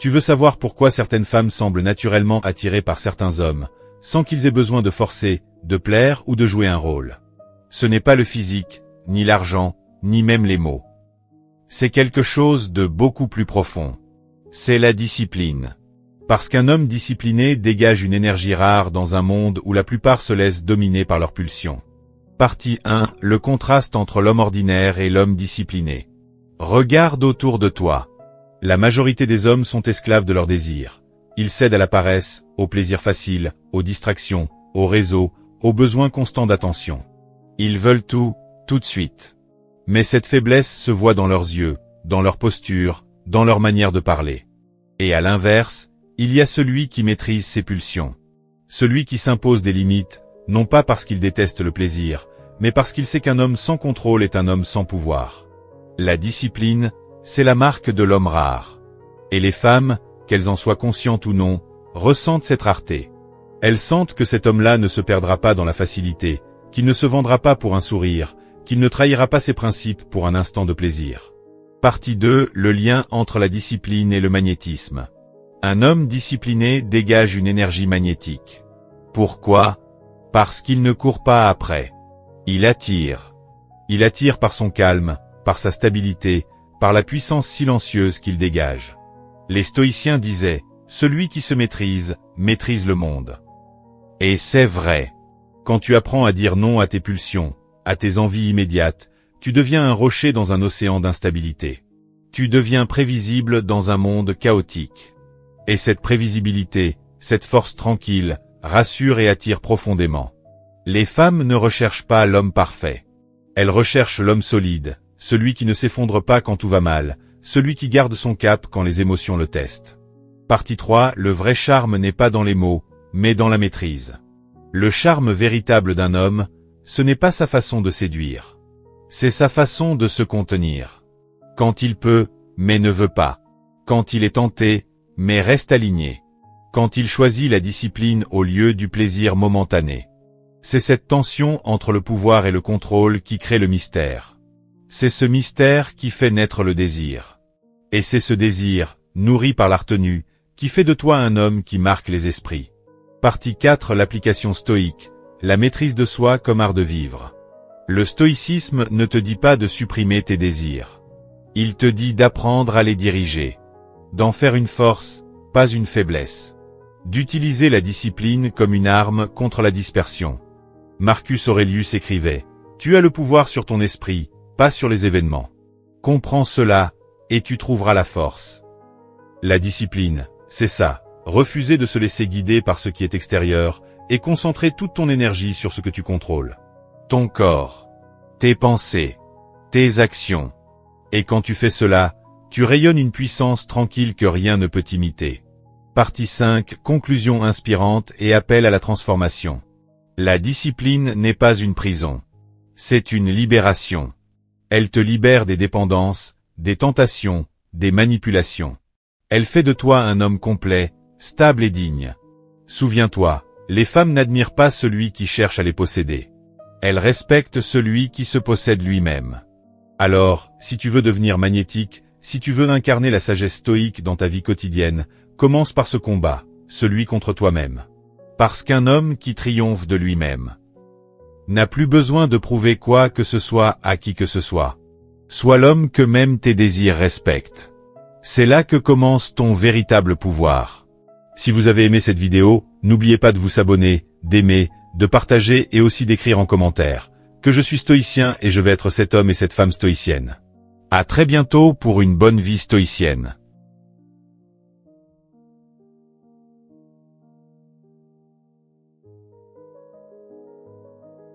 Tu veux savoir pourquoi certaines femmes semblent naturellement attirées par certains hommes, sans qu'ils aient besoin de forcer, de plaire ou de jouer un rôle. Ce n'est pas le physique, ni l'argent, ni même les mots. C'est quelque chose de beaucoup plus profond. C'est la discipline. Parce qu'un homme discipliné dégage une énergie rare dans un monde où la plupart se laissent dominer par leurs pulsions. Partie 1. Le contraste entre l'homme ordinaire et l'homme discipliné. Regarde autour de toi. La majorité des hommes sont esclaves de leurs désirs. Ils cèdent à la paresse, au plaisir facile, aux distractions, aux réseaux, aux besoins constants d'attention. Ils veulent tout de suite. Mais cette faiblesse se voit dans leurs yeux, dans leur posture, dans leur manière de parler. Et à l'inverse, il y a celui qui maîtrise ses pulsions. Celui qui s'impose des limites, non pas parce qu'il déteste le plaisir, mais parce qu'il sait qu'un homme sans contrôle est un homme sans pouvoir. La discipline, c'est la marque de l'homme rare. Et les femmes, qu'elles en soient conscientes ou non, ressentent cette rareté. Elles sentent que cet homme-là ne se perdra pas dans la facilité, qu'il ne se vendra pas pour un sourire, qu'il ne trahira pas ses principes pour un instant de plaisir. Partie 2. Le lien entre la discipline et le magnétisme. Un homme discipliné dégage une énergie magnétique. Pourquoi ? Parce qu'il ne court pas après. Il attire. Il attire par son calme, par sa stabilité, par la puissance silencieuse qu'il dégage. Les stoïciens disaient, celui qui se maîtrise, maîtrise le monde. Et c'est vrai. Quand tu apprends à dire non à tes pulsions, à tes envies immédiates, tu deviens un rocher dans un océan d'instabilité. Tu deviens prévisible dans un monde chaotique. Et cette prévisibilité, cette force tranquille, rassure et attire profondément. Les femmes ne recherchent pas l'homme parfait. Elles recherchent l'homme solide, celui qui ne s'effondre pas quand tout va mal, celui qui garde son cap quand les émotions le testent. Partie 3. Le vrai charme n'est pas dans les mots, mais dans la maîtrise. Le charme véritable d'un homme, ce n'est pas sa façon de séduire. C'est sa façon de se contenir. Quand il peut, mais ne veut pas. Quand il est tenté, mais reste aligné. Quand il choisit la discipline au lieu du plaisir momentané. C'est cette tension entre le pouvoir et le contrôle qui crée le mystère. C'est ce mystère qui fait naître le désir. Et c'est ce désir, nourri par la retenue, qui fait de toi un homme qui marque les esprits. Partie 4. L'application stoïque, la maîtrise de soi comme art de vivre. Le stoïcisme ne te dit pas de supprimer tes désirs. Il te dit d'apprendre à les diriger. D'en faire une force, pas une faiblesse. D'utiliser la discipline comme une arme contre la dispersion. Marcus Aurelius écrivait, « Tu as le pouvoir sur ton esprit, pas sur les événements. Comprends cela, et tu trouveras la force. » La discipline, c'est ça, refuser de se laisser guider par ce qui est extérieur, et concentrer toute ton énergie sur ce que tu contrôles. Ton corps, tes pensées, tes actions. Et quand tu fais cela, tu rayonnes une puissance tranquille que rien ne peut imiter. Partie 5. Conclusion inspirante et appel à la transformation. La discipline n'est pas une prison. C'est une libération. Elle te libère des dépendances, des tentations, des manipulations. Elle fait de toi un homme complet, stable et digne. Souviens-toi, les femmes n'admirent pas celui qui cherche à les posséder. Elles respectent celui qui se possède lui-même. Alors, si tu veux devenir magnétique, si tu veux incarner la sagesse stoïque dans ta vie quotidienne, commence par ce combat, celui contre toi-même. Parce qu'un homme qui triomphe de lui-même n'a plus besoin de prouver quoi que ce soit à qui que ce soit. Sois l'homme que même tes désirs respectent. C'est là que commence ton véritable pouvoir. Si vous avez aimé cette vidéo, n'oubliez pas de vous abonner, d'aimer, de partager et aussi d'écrire en commentaire que je suis stoïcien et je vais être cet homme et cette femme stoïcienne. À très bientôt pour une bonne vie stoïcienne.